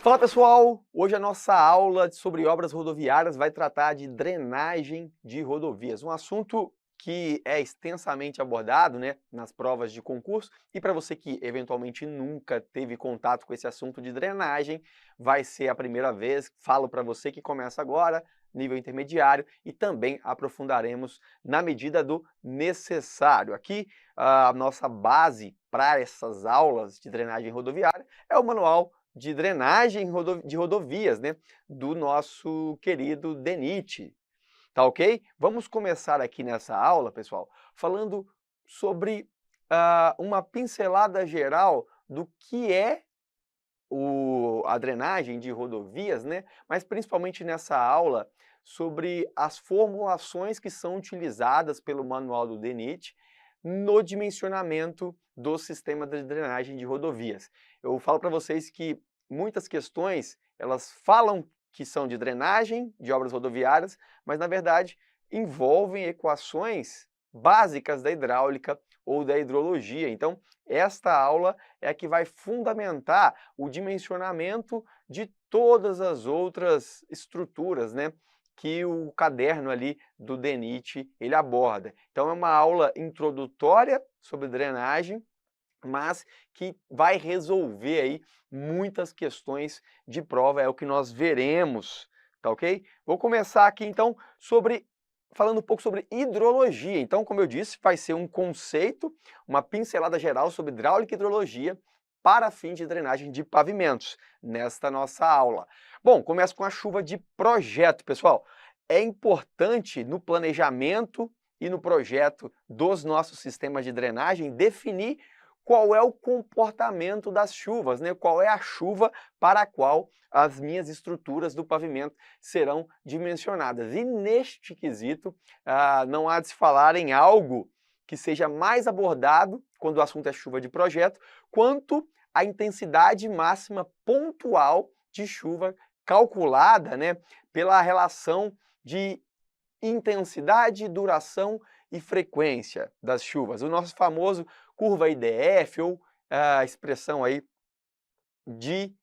Fala pessoal, hoje a nossa aula sobre obras rodoviárias vai tratar de drenagem de rodovias, um assunto que é extensamente abordado, né, nas provas de concurso, e para você que eventualmente nunca teve contato com esse assunto de drenagem, vai ser a primeira vez. Falo para você que começa agora, nível intermediário, e também aprofundaremos na medida do necessário. Aqui a nossa base para essas aulas de drenagem rodoviária é o manual de drenagem de rodovias, né, do nosso querido DENIT, tá ok? Vamos começar aqui nessa aula, pessoal, falando sobre uma pincelada geral do que é a drenagem de rodovias, né, mas principalmente nessa aula sobre as formulações que são utilizadas pelo manual do DENIT no dimensionamento do sistema de drenagem de rodovias. Eu falo para vocês que muitas questões, elas falam que são de drenagem de obras rodoviárias, mas na verdade envolvem equações básicas da hidráulica ou da hidrologia. Então, esta aula é a que vai fundamentar o dimensionamento de todas as outras estruturas, né, que o caderno ali do DENIT ele aborda. Então é uma aula introdutória sobre drenagem, mas que vai resolver aí muitas questões de prova, é o que nós veremos, tá ok? Vou começar aqui então falando um pouco sobre hidrologia. Então, como eu disse, vai ser um conceito, uma pincelada geral sobre hidráulica e hidrologia para fins de drenagem de pavimentos, nesta nossa aula. Bom, começo com a chuva de projeto, pessoal. É importante no planejamento e no projeto dos nossos sistemas de drenagem definir qual é o comportamento das chuvas, né? Qual é a chuva para a qual as minhas estruturas do pavimento serão dimensionadas. E neste quesito, não há de se falar em algo que seja mais abordado quando o assunto é chuva de projeto, quanto a intensidade máxima pontual de chuva calculada, né, pela relação de intensidade, duração e frequência das chuvas. O nosso famoso curva IDF ou a expressão aí de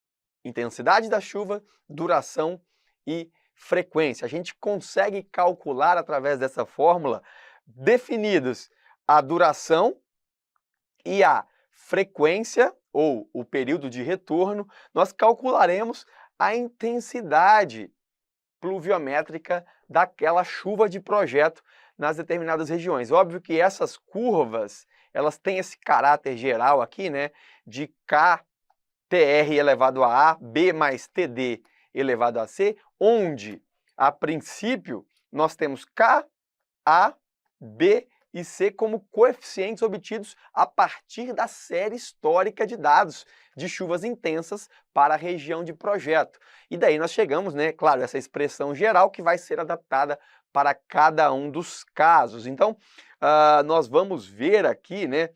intensidade da chuva, duração e frequência. A gente consegue calcular através dessa fórmula definidos a duração e a frequência ou o período de retorno. Nós calcularemos a intensidade pluviométrica daquela chuva de projeto nas determinadas regiões. Óbvio que essas curvas, elas têm esse caráter geral aqui, né, de KTR elevado a A, B mais TD elevado a C, onde, a princípio, nós temos K, A, B e C como coeficientes obtidos a partir da série histórica de dados de chuvas intensas para a região de projeto. E daí nós chegamos, né, claro, essa expressão geral que vai ser adaptada para cada um dos casos. Então, nós vamos ver aqui, né,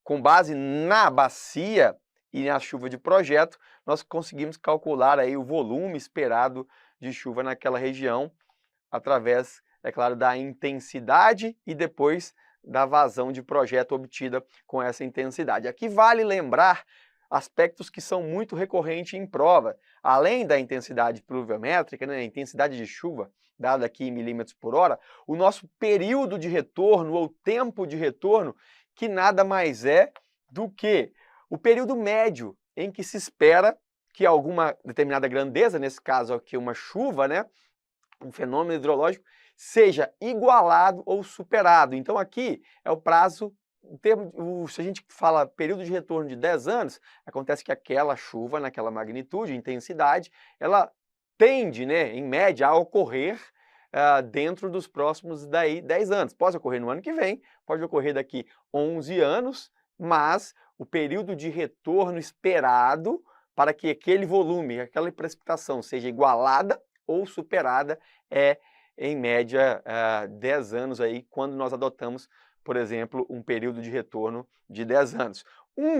com base na bacia e na chuva de projeto, nós conseguimos calcular aí o volume esperado de chuva naquela região através, é claro, da intensidade e depois da vazão de projeto obtida com essa intensidade. Aqui vale lembrar aspectos que são muito recorrentes em prova. Além da intensidade pluviométrica, né, a intensidade de chuva, dada aqui em milímetros por hora, o nosso período de retorno ou tempo de retorno, que nada mais é do que o período médio em que se espera que alguma determinada grandeza, nesse caso aqui uma chuva, né, um fenômeno hidrológico, seja igualado ou superado. Então aqui é o prazo, se a gente fala período de retorno de 10 anos, acontece que aquela chuva, naquela magnitude, intensidade, ela tende, né, em média, a ocorrer dentro dos próximos 10 anos. Pode ocorrer no ano que vem, pode ocorrer daqui 11 anos, mas o período de retorno esperado para que aquele volume, aquela precipitação seja igualada ou superada é, em média, 10 anos aí, quando nós adotamos, por exemplo, um período de retorno de 10 anos.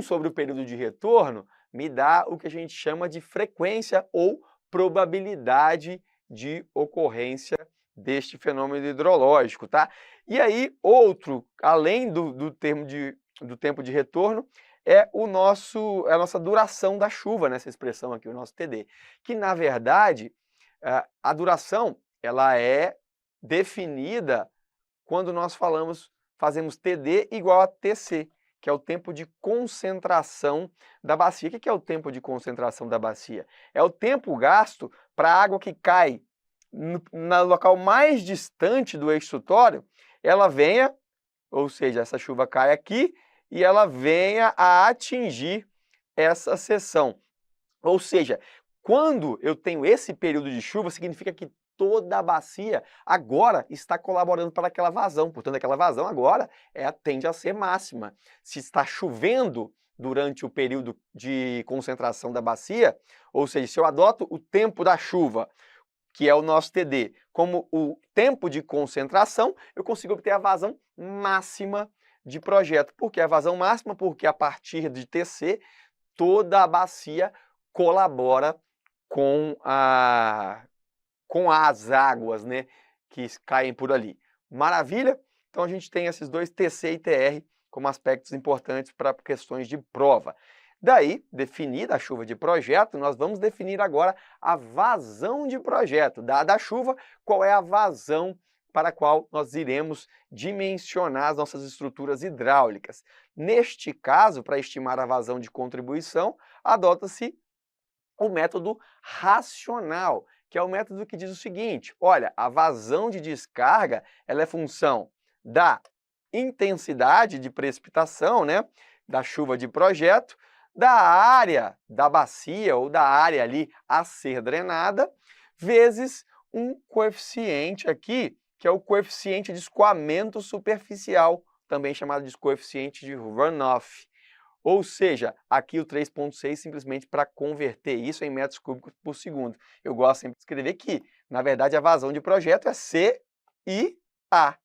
Sobre o período de retorno me dá o que a gente chama de frequência ou probabilidade de ocorrência deste fenômeno hidrológico, tá? E aí, outro, além do termo de do tempo de retorno é a nossa duração da chuva, nessa expressão aqui, o nosso TD, que na verdade a duração ela é definida quando nós fazemos TD igual a TC, que é o tempo de concentração da bacia. O que é o tempo de concentração da bacia? É o tempo gasto para a água que cai no local mais distante do eixo sutório, ela venha, ou seja, essa chuva cai aqui e ela venha a atingir essa seção. Ou seja, quando eu tenho esse período de chuva, significa que toda a bacia agora está colaborando para aquela vazão. Portanto, aquela vazão agora tende a ser máxima. Se está chovendo durante o período de concentração da bacia, ou seja, se eu adoto o tempo da chuva, que é o nosso TD, como o tempo de concentração, eu consigo obter a vazão máxima de projeto. Por que a vazão máxima? Porque a partir de TC, toda a bacia colabora com as águas, né, que caem por ali. Maravilha? Então a gente tem esses dois TC e TR como aspectos importantes para questões de prova. Daí, definida a chuva de projeto, nós vamos definir agora a vazão de projeto. Dada a chuva, qual é a vazão para a qual nós iremos dimensionar as nossas estruturas hidráulicas. Neste caso, para estimar a vazão de contribuição, adota-se o método racional, que é o método que diz o seguinte: olha, a vazão de descarga ela é função da intensidade de precipitação, né, da chuva de projeto, da área da bacia ou da área ali a ser drenada, vezes um coeficiente aqui, que é o coeficiente de escoamento superficial, também chamado de coeficiente de runoff. Ou seja, aqui o 3,6 simplesmente para converter isso em metros cúbicos por segundo. Eu gosto sempre de escrever que, na verdade, a vazão de projeto é C e A.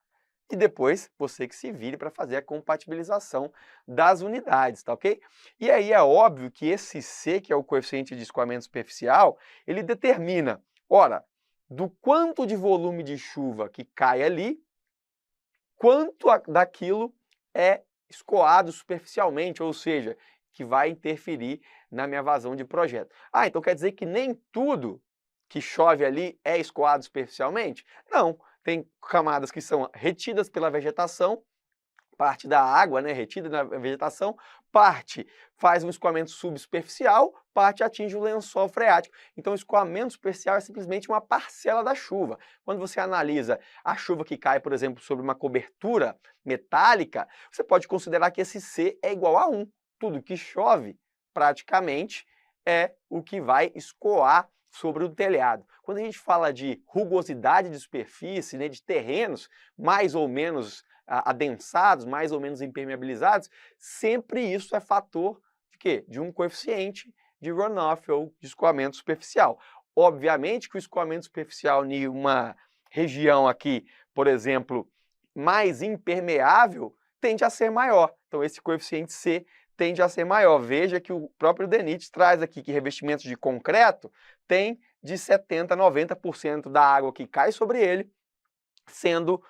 E depois você que se vire para fazer a compatibilização das unidades, tá ok? E aí é óbvio que esse C, que é o coeficiente de escoamento superficial, ele determina, ora, do quanto de volume de chuva que cai ali, quanto daquilo é escoado superficialmente, ou seja, que vai interferir na minha vazão de projeto. Ah, então quer dizer que nem tudo que chove ali é escoado superficialmente? Não, tem camadas que são retidas pela vegetação, parte da água, né, retida na vegetação, parte faz um escoamento subsuperficial, parte atinge o lençol freático. Então o escoamento superficial é simplesmente uma parcela da chuva. Quando você analisa a chuva que cai, por exemplo, sobre uma cobertura metálica, você pode considerar que esse C é igual a 1. Tudo que chove, praticamente, é o que vai escoar sobre o telhado. Quando a gente fala de rugosidade de superfície, né, de terrenos mais ou menos adensados, mais ou menos impermeabilizados, sempre isso é fator de quê? De um coeficiente de runoff ou de escoamento superficial. Obviamente que o escoamento superficial em uma região aqui, por exemplo, mais impermeável, tende a ser maior. Então esse coeficiente C tende a ser maior. Veja que o próprio DENIT traz aqui que revestimentos de concreto tem de 70% a 90% da água que cai sobre ele sendo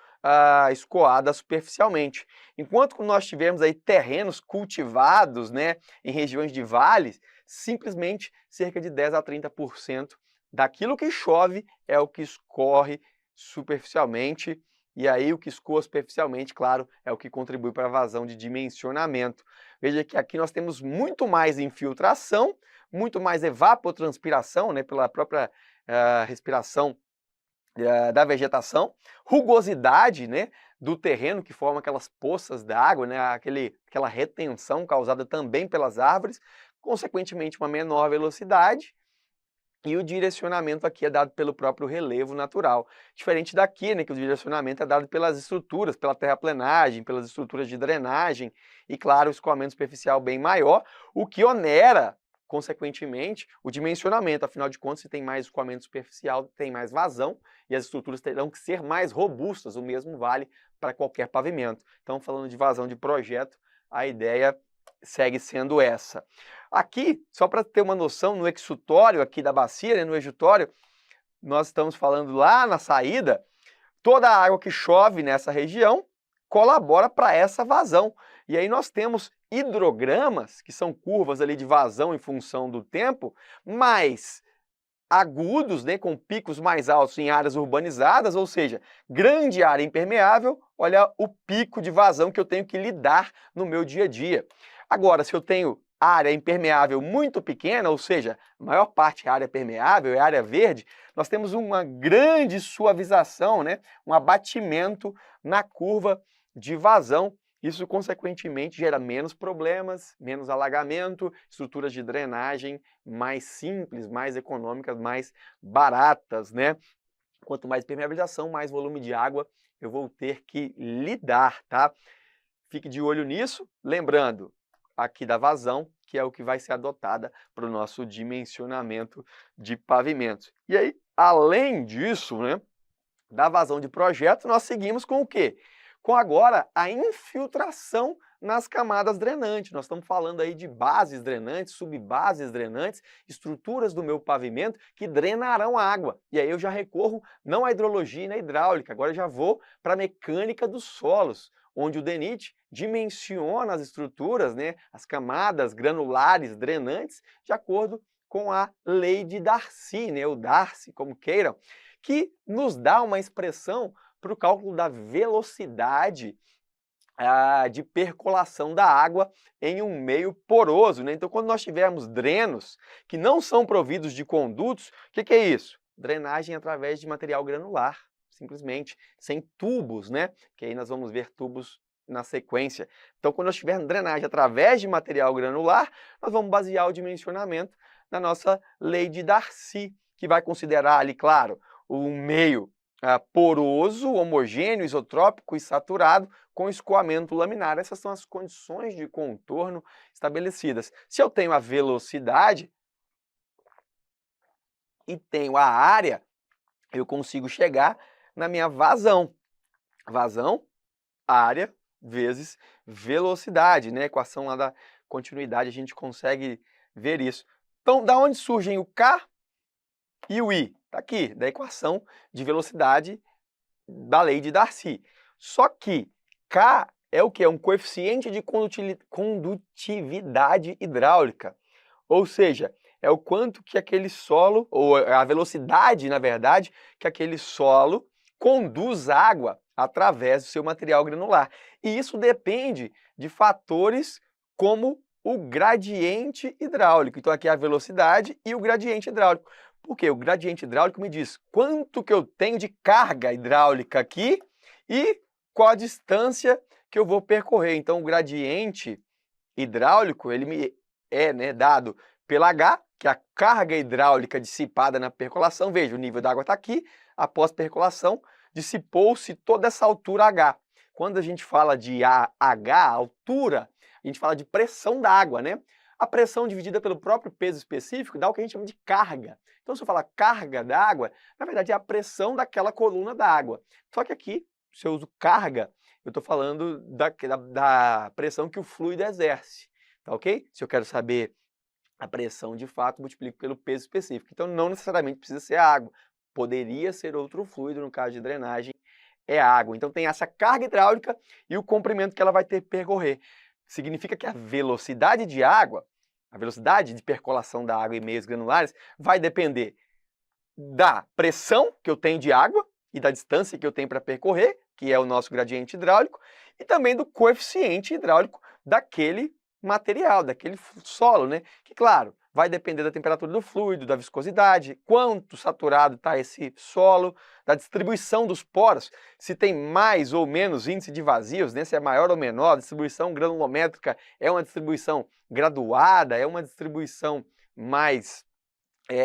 escoada superficialmente. Enquanto nós tivermos aí terrenos cultivados, né, em regiões de vales, simplesmente cerca de 10% a 30% daquilo que chove é o que escorre superficialmente, e aí o que escoa superficialmente, claro, é o que contribui para a vazão de dimensionamento. Veja que aqui nós temos muito mais infiltração, muito mais evapotranspiração, né, pela própria respiração da vegetação, rugosidade, né, do terreno que forma aquelas poças d'água, né, aquela retenção causada também pelas árvores, consequentemente uma menor velocidade, e o direcionamento aqui é dado pelo próprio relevo natural. Diferente daqui, né, que o direcionamento é dado pelas estruturas, pela terraplenagem, pelas estruturas de drenagem, e claro, o escoamento superficial bem maior, o que onera consequentemente, o dimensionamento. Afinal de contas, se tem mais escoamento superficial, tem mais vazão e as estruturas terão que ser mais robustas. O mesmo vale para qualquer pavimento. Então, falando de vazão de projeto, a ideia segue sendo essa. Aqui, só para ter uma noção, no exutório aqui da bacia, né, no ejutório, nós estamos falando lá na saída, toda a água que chove nessa região colabora para essa vazão. E aí nós temos hidrogramas, que são curvas ali de vazão em função do tempo, mais agudos, né, com picos mais altos em áreas urbanizadas, ou seja, grande área impermeável, olha o pico de vazão que eu tenho que lidar no meu dia a dia. Agora, se eu tenho área impermeável muito pequena, ou seja, a maior parte é área permeável, é área verde, nós temos uma grande suavização, né, um abatimento na curva de vazão. Isso, consequentemente, gera menos problemas, menos alagamento, estruturas de drenagem mais simples, mais econômicas, mais baratas, né? Quanto mais permeabilização, mais volume de água eu vou ter que lidar, tá? Fique de olho nisso, lembrando aqui da vazão, que é o que vai ser adotada para o nosso dimensionamento de pavimentos. E aí, além disso, né, da vazão de projeto, nós seguimos com o quê? Com agora a infiltração nas camadas drenantes. Nós estamos falando aí de bases drenantes, subbases drenantes, estruturas do meu pavimento que drenarão a água. E aí eu já recorro não à hidrologia e na hidráulica, agora eu já vou para a mecânica dos solos, onde o DENIT dimensiona as estruturas, né, as camadas granulares drenantes, de acordo com a lei de Darcy, né, o Darcy, como queiram, que nos dá uma expressão para o cálculo da velocidade de percolação da água em um meio poroso, né? Então, quando nós tivermos drenos que não são providos de condutos, o que é isso? Drenagem através de material granular, simplesmente, sem tubos, né? Que aí nós vamos ver tubos na sequência. Então, quando nós tivermos drenagem através de material granular, nós vamos basear o dimensionamento na nossa lei de Darcy, que vai considerar ali, claro, o meio poroso, homogêneo, isotrópico e saturado com escoamento laminar. Essas são as condições de contorno estabelecidas. Se eu tenho a velocidade e tenho a área, eu consigo chegar na minha vazão. Vazão, área, vezes velocidade, né? Equação lá da continuidade, a gente consegue ver isso. Então, da onde surgem o K e o I? Está aqui, da equação de velocidade da lei de Darcy. Só que K é o que? É um coeficiente de condutividade hidráulica. Ou seja, é o quanto que aquele solo, ou a velocidade, na verdade, que aquele solo conduz água através do seu material granular. E isso depende de fatores como o gradiente hidráulico. Então aqui é a velocidade e o gradiente hidráulico. Porque o gradiente hidráulico me diz quanto que eu tenho de carga hidráulica aqui e qual a distância que eu vou percorrer. Então, o gradiente hidráulico ele me é, né, dado pela H, que é a carga hidráulica dissipada na percolação. Veja, o nível da água está aqui, após percolação, dissipou-se toda essa altura H. Quando a gente fala de H, altura, a gente fala de pressão da água, né? A pressão dividida pelo próprio peso específico dá o que a gente chama de carga. Então, se eu falar carga da água, na verdade é a pressão daquela coluna da água. Só que aqui, se eu uso carga, eu estou falando da pressão que o fluido exerce, tá ok? Se eu quero saber a pressão de fato, multiplico pelo peso específico. Então, não necessariamente precisa ser água. Poderia ser outro fluido, no caso de drenagem, é água. Então, tem essa carga hidráulica e o comprimento que ela vai ter que percorrer. Significa que a velocidade de água, a velocidade de percolação da água em meios granulares, vai depender da pressão que eu tenho de água e da distância que eu tenho para percorrer, que é o nosso gradiente hidráulico, e também do coeficiente hidráulico daquele material, daquele solo, né? Que, claro, vai depender da temperatura do fluido, da viscosidade, quanto saturado está esse solo, da distribuição dos poros, se tem mais ou menos índice de vazios, né? Se é maior ou menor, a distribuição granulométrica é uma distribuição graduada, é uma distribuição mais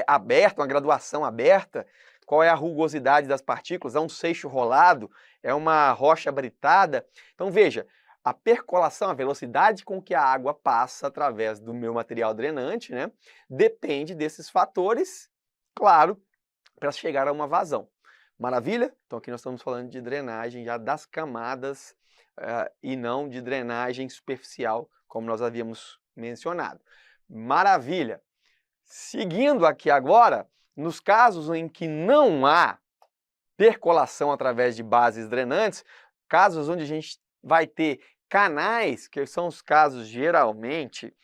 aberta, uma graduação aberta, qual é a rugosidade das partículas, é um seixo rolado, é uma rocha britada. Então veja, a percolação, a velocidade com que a água passa através do meu material drenante, né, depende desses fatores, claro, para chegar a uma vazão. Maravilha? Então aqui nós estamos falando de drenagem já das camadas e não de drenagem superficial, como nós havíamos mencionado. Maravilha! Seguindo aqui agora, nos casos em que não há percolação através de bases drenantes, casos onde a gente vai ter Canais, que são os casos geralmente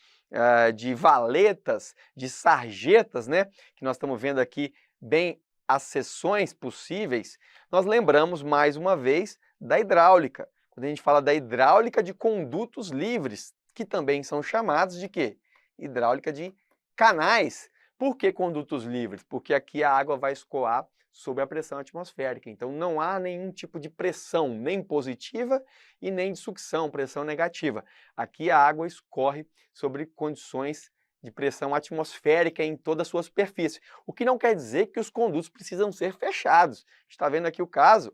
de valetas, de sarjetas, né? Que nós estamos vendo aqui bem as seções possíveis, nós lembramos mais uma vez da hidráulica. Quando a gente fala da hidráulica de condutos livres, que também são chamados de quê? Hidráulica de canais. Por que condutos livres? Porque aqui a água vai escoar sob a pressão atmosférica. Então não há nenhum tipo de pressão, nem positiva e nem de sucção, pressão negativa. Aqui a água escorre sobre condições de pressão atmosférica em toda a sua superfície. O que não quer dizer que os condutos precisam ser fechados. Está vendo aqui o caso?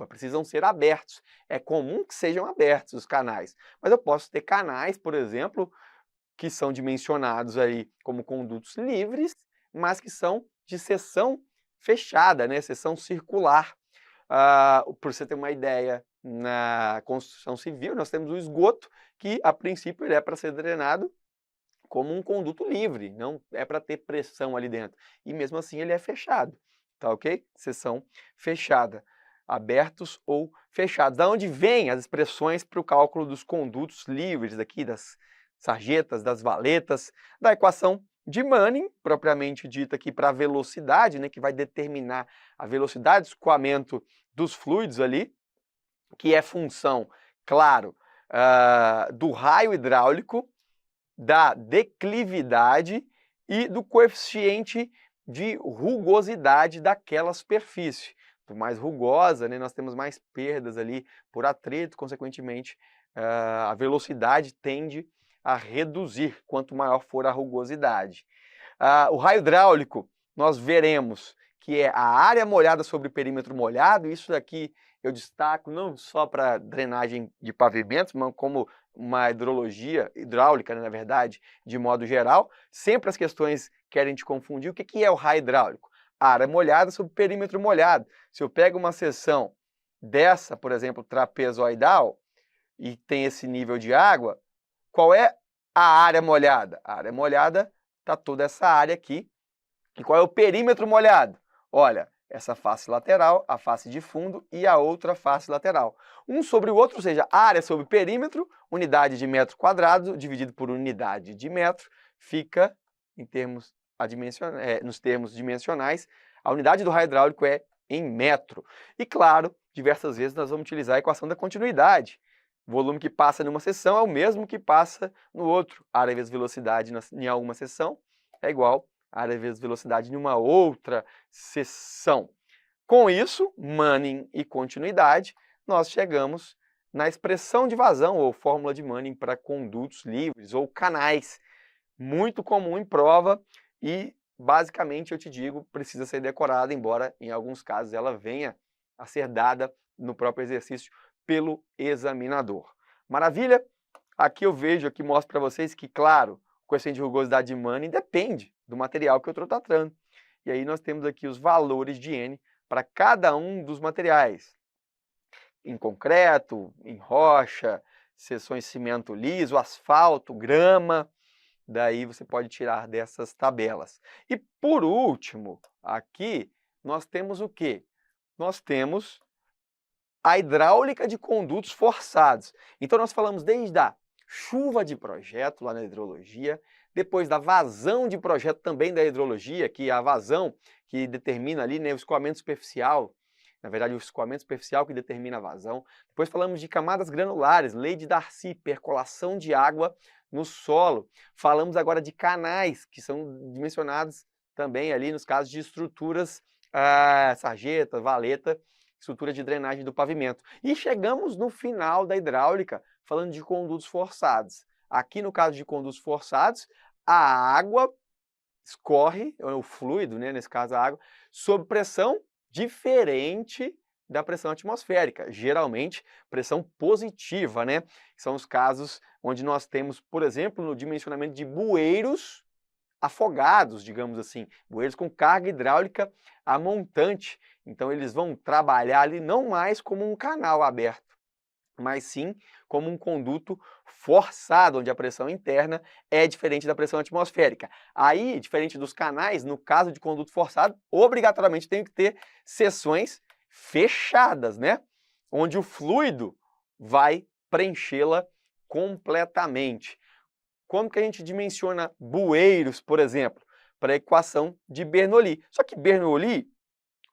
Precisam ser abertos. É comum que sejam abertos os canais, mas eu posso ter canais, por exemplo, que são dimensionados aí como condutos livres, mas que são de seção fechada, né? Seção circular. Por você ter uma ideia, na construção civil nós temos o esgoto, que a princípio ele é para ser drenado como um conduto livre, não é para ter pressão ali dentro. E mesmo assim ele é fechado, tá ok? Seção fechada, abertos ou fechados. Da onde vêm as expressões para o cálculo dos condutos livres aqui, das sarjetas, das valetas, da equação de Manning, propriamente dita aqui para a velocidade, né, que vai determinar a velocidade de escoamento dos fluidos ali, que é função, claro, do raio hidráulico, da declividade e do coeficiente de rugosidade daquela superfície. Quanto mais rugosa, né, nós temos mais perdas ali por atrito, consequentemente a velocidade tende a reduzir quanto maior for a rugosidade. O raio hidráulico, nós veremos que é a área molhada sobre o perímetro molhado. Isso daqui eu destaco não só para drenagem de pavimentos, mas como uma hidráulica, né, na verdade, de modo geral. Sempre as questões querem te confundir. O que é o raio hidráulico? A área molhada sobre o perímetro molhado. Se eu pego uma seção dessa, por exemplo, trapezoidal, e tem esse nível de água, qual é a área molhada? A área molhada está toda essa área aqui. E qual é o perímetro molhado? Olha, essa face lateral, a face de fundo e a outra face lateral. Um sobre o outro, ou seja, área sobre perímetro, unidade de metro quadrado, dividido por unidade de metro, fica, em termos nos termos dimensionais, a unidade do raio hidráulico é em metro. E claro, diversas vezes nós vamos utilizar a equação da continuidade. O volume que passa numa seção é o mesmo que passa no outro. Área vezes velocidade em alguma seção é igual a área vezes velocidade em uma outra seção. Com isso, Manning e continuidade, nós chegamos na expressão de vazão ou fórmula de Manning para condutos livres ou canais. Muito comum em prova e, basicamente, eu te digo, precisa ser decorada, embora em alguns casos ela venha a ser dada no próprio exercício pelo examinador. Maravilha? Aqui eu vejo, aqui mostro para vocês que, claro, o coeficiente de rugosidade de Manning depende do material que eu estou tratando. E aí nós temos aqui os valores de N para cada um dos materiais. Em concreto, em rocha, seções de cimento liso, asfalto, grama. Daí você pode tirar dessas tabelas. E por último, aqui nós temos o quê? Nós temos a hidráulica de condutos forçados. Então nós falamos desde a chuva de projeto lá na hidrologia, depois da vazão de projeto também da hidrologia, que é a vazão que determina ali, né, o escoamento superficial, na verdade o escoamento superficial que determina a vazão. Depois falamos de camadas granulares, lei de Darcy, percolação de água no solo. Falamos agora de canais, que são dimensionados também ali nos casos de estruturas, sarjeta, valeta, estrutura de drenagem do pavimento. E chegamos no final da hidráulica, falando de condutos forçados. Aqui no caso de condutos forçados, a água escorre, o fluido, né, nesse caso a água, sob pressão diferente da pressão atmosférica, geralmente pressão positiva, né? São os casos onde nós temos, por exemplo, no dimensionamento de bueiros afogados, digamos assim, bueiros com carga hidráulica a montante. Então eles vão trabalhar ali não mais como um canal aberto, mas sim como um conduto forçado, onde a pressão interna é diferente da pressão atmosférica. Aí, diferente dos canais, no caso de conduto forçado, obrigatoriamente tem que ter seções fechadas, né? Onde o fluido vai preenchê-la completamente. Como que a gente dimensiona bueiros, por exemplo? Para a equação de Bernoulli. Só que Bernoulli,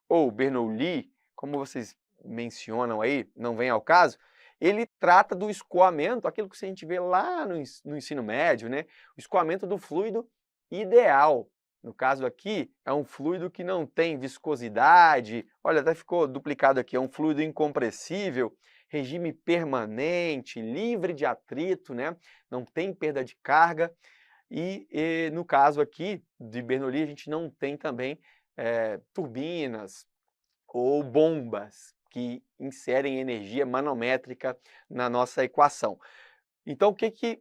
ou Bernoulli, como vocês mencionam aí, não vem ao caso, ele trata do escoamento, aquilo que a gente vê lá no ensino médio, né? O escoamento do fluido ideal. No caso aqui, é um fluido que não tem viscosidade, olha, até ficou duplicado aqui, é um fluido incompressível, regime permanente, livre de atrito, né? Não tem perda de carga. E no caso aqui de Bernoulli, a gente não tem também turbinas ou bombas que inserem energia manométrica na nossa equação. Então, o que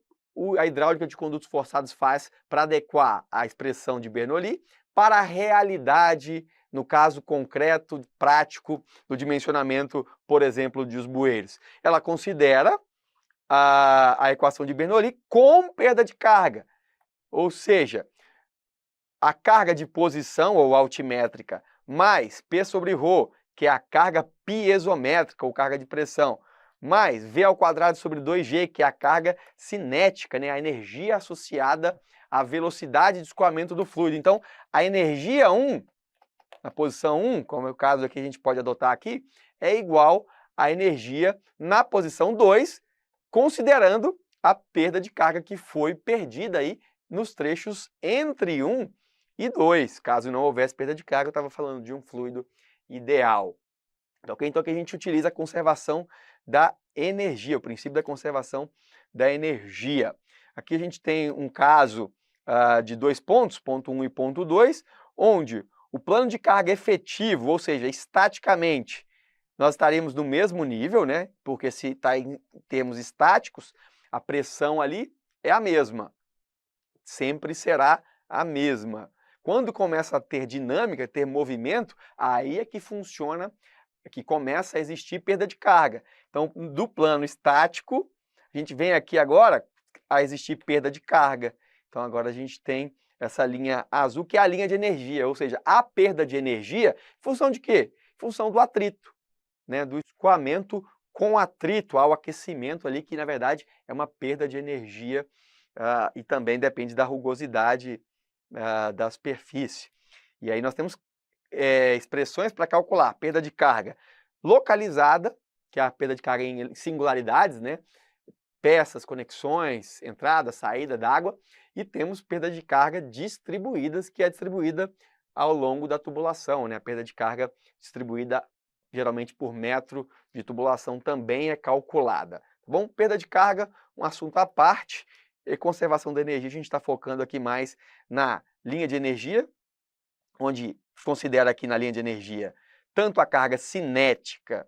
a hidráulica de condutos forçados faz para adequar a expressão de Bernoulli para a realidade, no caso concreto, prático, do dimensionamento, por exemplo, dos bueiros? Ela considera a equação de Bernoulli com perda de carga, ou seja, a carga de posição ou altimétrica mais P sobre ρ, que é a carga piezométrica ou carga de pressão, mais V² sobre 2G, que é a carga cinética, né? A energia associada à velocidade de escoamento do fluido. Então, a energia 1, na posição 1, como é o caso aqui a gente pode adotar aqui, é igual à energia na posição 2, considerando a perda de carga que foi perdida aí nos trechos entre 1 e 2. Caso não houvesse perda de carga, eu estava falando de um fluido ideal. Então aqui a gente utiliza a conservação da energia, o princípio da conservação da energia. Aqui a gente tem um caso de 2 pontos, ponto 1 e ponto 2, onde o plano de carga efetivo, ou seja, estaticamente, nós estaremos no mesmo nível, né? Porque se está em termos estáticos, a pressão ali é a mesma, sempre será a mesma. Quando começa a ter dinâmica, ter movimento, aí é que funciona, que começa a existir perda de carga. Então, do plano estático, a gente vem aqui agora a existir perda de carga. Então, agora a gente tem essa linha azul, que é a linha de energia, ou seja, a perda de energia, em função de quê? Em função do atrito, né? Do escoamento com atrito ao aquecimento ali, que na verdade é uma perda de energia e também depende da rugosidade da superfície. E aí nós temos expressões para calcular perda de carga localizada, que é a perda de carga em singularidades, né? Peças, conexões, entrada, saída d'água, e temos perda de carga distribuídas, que é distribuída ao longo da tubulação, né? A perda de carga distribuída geralmente por metro de tubulação também é calculada. Tá bom? Perda de carga, um assunto à parte, e conservação da energia, a gente está focando aqui mais na linha de energia, onde considera aqui na linha de energia tanto a carga cinética,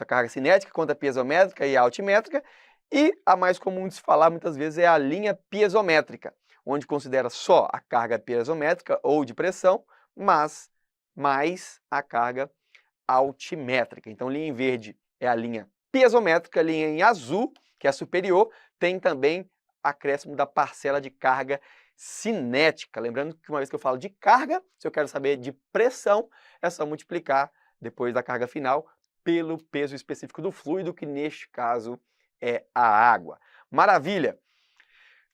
a carga cinética quanto a piezométrica e a altimétrica, e a mais comum de se falar muitas vezes é a linha piezométrica, onde considera só a carga piezométrica ou de pressão, mas mais a carga altimétrica. Então, linha em verde é a linha piezométrica, linha em azul, que é a superior, tem também acréscimo da parcela de carga cinética. Lembrando que uma vez que eu falo de carga, se eu quero saber de pressão, é só multiplicar depois da carga final pelo peso específico do fluido, que neste caso é a água. Maravilha!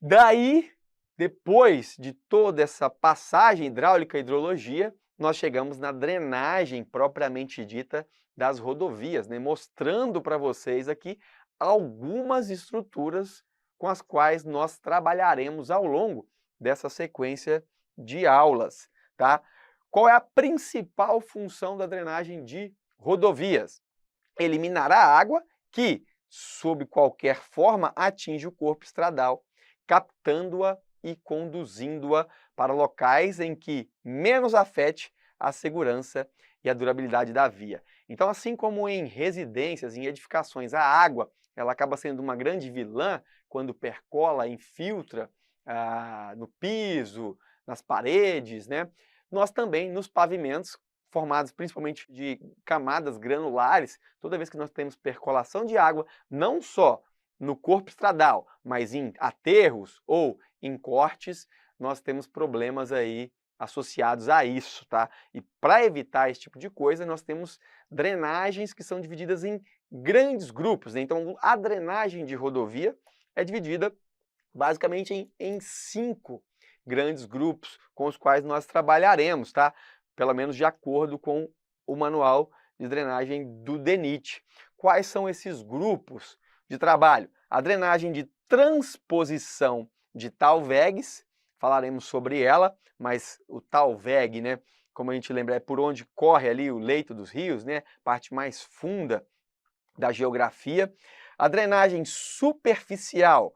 Daí, depois de toda essa passagem hidráulica e hidrologia, nós chegamos na drenagem propriamente dita das rodovias, né? Mostrando para vocês aqui algumas estruturas com as quais nós trabalharemos ao longo dessa sequência de aulas, tá? Qual é a principal função da drenagem de rodovias? Eliminar a água que, sob qualquer forma, atinge o corpo estradal, captando-a e conduzindo-a para locais em que menos afete a segurança e a durabilidade da via. Então, assim como em residências, em edificações, a água ela acaba sendo uma grande vilã quando percola, infiltra no piso, nas paredes, né? Nós também, nos pavimentos, formados principalmente de camadas granulares, toda vez que nós temos percolação de água, não só no corpo estradal, mas em aterros ou em cortes, nós temos problemas aí associados a isso, tá? E para evitar esse tipo de coisa, nós temos drenagens que são divididas em grandes grupos, né? Então, a drenagem de rodovia é dividida basicamente em 5 grandes grupos com os quais nós trabalharemos, tá? Pelo menos de acordo com o manual de drenagem do DENIT. Quais são esses grupos de trabalho? A drenagem de transposição de talvegs, falaremos sobre ela, mas o talveg, né, como a gente lembra, é por onde corre ali o leito dos rios, né, parte mais funda da geografia. A drenagem superficial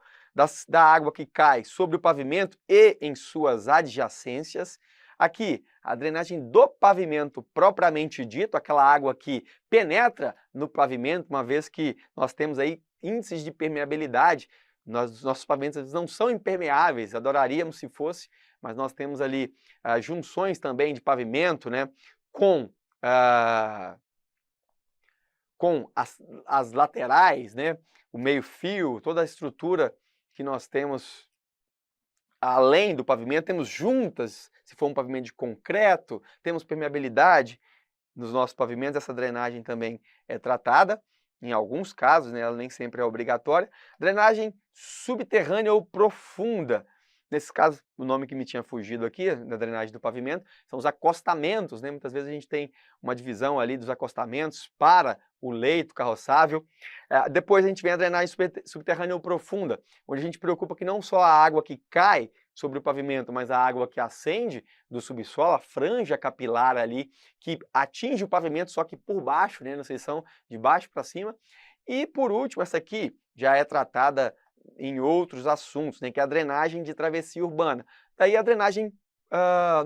da água que cai sobre o pavimento e em suas adjacências. Aqui, a drenagem do pavimento propriamente dito, aquela água que penetra no pavimento, uma vez que nós temos aí índices de permeabilidade. Nossos pavimentos não são impermeáveis, adoraríamos se fosse, mas nós temos ali junções também de pavimento, né, com as laterais, né, o meio-fio, toda a estrutura que nós temos além do pavimento, temos juntas, se for um pavimento de concreto, temos permeabilidade nos nossos pavimentos, essa drenagem também é tratada, em alguns casos, né, ela nem sempre é obrigatória. Drenagem subterrânea ou profunda. Nesse caso, o nome que me tinha fugido aqui, da drenagem do pavimento, são os acostamentos, né? Muitas vezes a gente tem uma divisão ali dos acostamentos para o leito carroçável. Depois a gente vem a drenagem subterrânea ou profunda, onde a gente preocupa que não só a água que cai sobre o pavimento, mas a água que ascende do subsolo, a franja capilar ali, que atinge o pavimento, só que por baixo, né, na seção de baixo para cima. E por último, essa aqui já é tratada em outros assuntos, né, que é a drenagem de travessia urbana. Daí a drenagem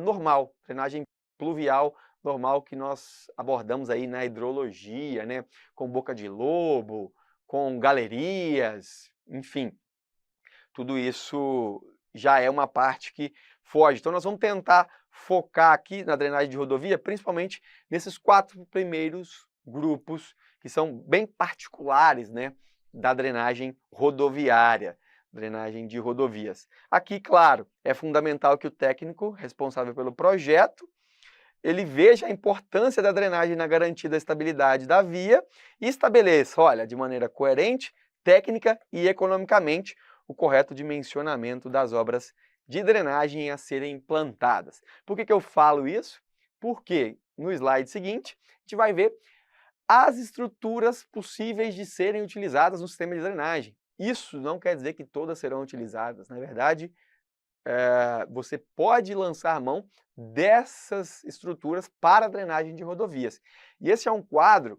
normal, drenagem pluvial normal que nós abordamos aí na hidrologia, né, com boca de lobo, com galerias, enfim, tudo isso já é uma parte que foge. Então nós vamos tentar focar aqui na drenagem de rodovia, principalmente nesses 4 primeiros grupos que são bem particulares, né, da drenagem rodoviária, drenagem de rodovias. Aqui, claro, é fundamental que o técnico responsável pelo projeto ele veja a importância da drenagem na garantia da estabilidade da via e estabeleça, olha, de maneira coerente, técnica e economicamente, o correto dimensionamento das obras de drenagem a serem implantadas. Por que eu falo isso? Porque no slide seguinte, a gente vai ver as estruturas possíveis de serem utilizadas no sistema de drenagem. Isso não quer dizer que todas serão utilizadas. Na verdade, você pode lançar mão dessas estruturas para a drenagem de rodovias. E esse é um quadro,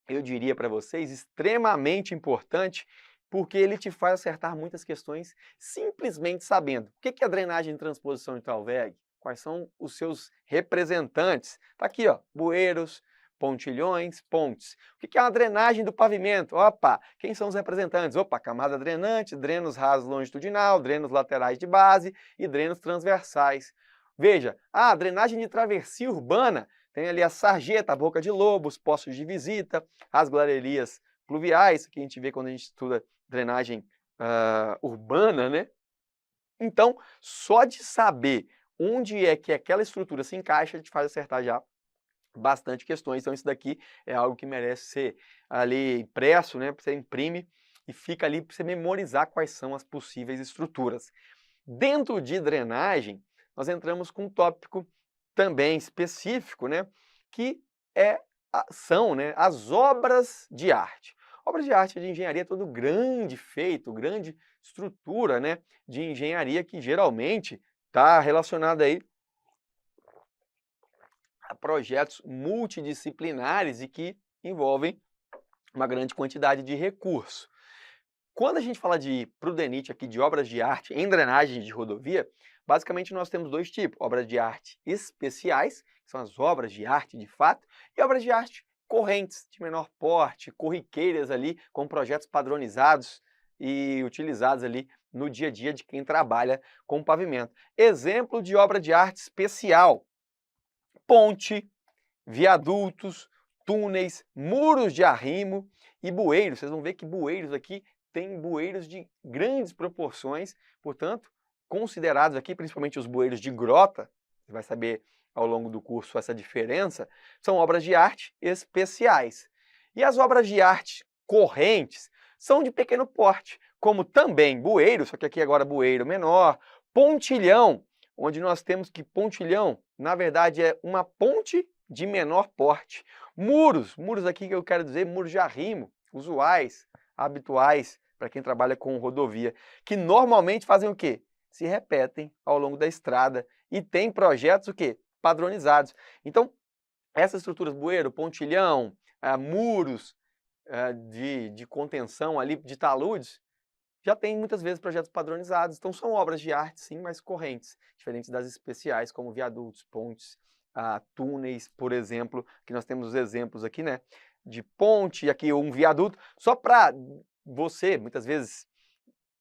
eu diria para vocês, extremamente importante, porque ele te faz acertar muitas questões simplesmente sabendo o que é a drenagem de transposição de Talveg, quais são os seus representantes. Está aqui, ó, bueiros, pontilhões, pontes. O que é uma drenagem do pavimento? Opa, quem são os representantes? Opa, camada drenante, drenos rasos longitudinal, drenos laterais de base e drenos transversais. Veja, a drenagem de travessia urbana tem ali a sarjeta, a boca de lobo, os postos de visita, as galerias pluviais, que a gente vê quando a gente estuda drenagem urbana, né? Então, só de saber onde é que aquela estrutura se encaixa, te faz acertar já bastante questões. Então isso daqui é algo que merece ser ali impresso, né? Você imprime e fica ali para você memorizar quais são as possíveis estruturas. Dentro de drenagem, nós entramos com um tópico também específico, né? Que são, né, as obras de arte. Obras de arte de engenharia é todo grande feito, grande estrutura, né, de engenharia que geralmente está relacionada aí a projetos multidisciplinares e que envolvem uma grande quantidade de recursos. Quando a gente fala pro DENIT aqui de obras de arte em drenagem de rodovia, basicamente nós temos 2 tipos, obras de arte especiais, que são as obras de arte de fato, e obras de arte correntes, de menor porte, corriqueiras ali, com projetos padronizados e utilizados ali no dia a dia de quem trabalha com pavimento. Exemplo de obra de arte especial: ponte, viadutos, túneis, muros de arrimo e bueiros. Vocês vão ver que bueiros aqui tem bueiros de grandes proporções, portanto, considerados aqui, principalmente os bueiros de grota, você vai saber ao longo do curso essa diferença, são obras de arte especiais. E as obras de arte correntes são de pequeno porte, como também bueiro, só que aqui agora bueiro menor, pontilhão, onde nós temos que pontilhão, na verdade, é uma ponte de menor porte. Muros aqui que eu quero dizer, muros de arrimo, usuais, habituais, para quem trabalha com rodovia, que normalmente fazem o quê? Se repetem ao longo da estrada e tem projetos o quê? Padronizados. Então, essas estruturas bueiro, pontilhão, muros de contenção ali, de taludes, já tem muitas vezes projetos padronizados, então são obras de arte sim, mas correntes, diferentes das especiais como viadutos, pontes, túneis, por exemplo, que nós temos os exemplos aqui, né, de ponte, aqui um viaduto, só para você, muitas vezes,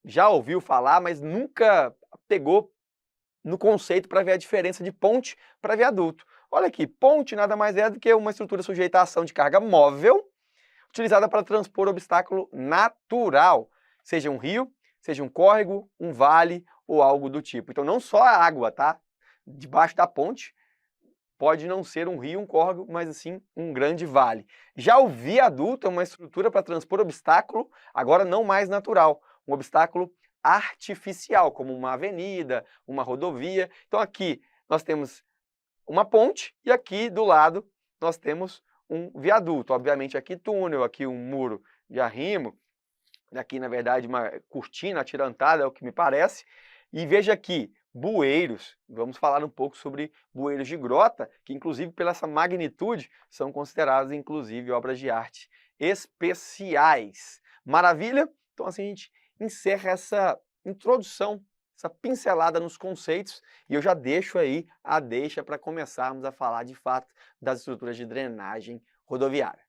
já ouviu falar, mas nunca pegou no conceito para ver a diferença de ponte para viaduto. Olha aqui, ponte nada mais é do que uma estrutura sujeita à ação de carga móvel, utilizada para transpor obstáculo natural, seja um rio, seja um córrego, um vale ou algo do tipo. Então não só a água, tá? Debaixo da ponte pode não ser um rio, um córrego, mas assim um grande vale. Já o viaduto é uma estrutura para transpor obstáculo, agora não mais natural, um obstáculo artificial, como uma avenida, uma rodovia. Então aqui nós temos uma ponte e aqui do lado nós temos um viaduto. Obviamente aqui túnel, aqui um muro de arrimo, aqui na verdade uma cortina atirantada, é o que me parece. E veja aqui, bueiros, vamos falar um pouco sobre bueiros de grota, que inclusive pela essa magnitude são considerados inclusive obras de arte especiais. Maravilha? Então assim a gente encerra essa introdução, essa pincelada nos conceitos, e eu já deixo aí a deixa para começarmos a falar de fato das estruturas de drenagem rodoviária.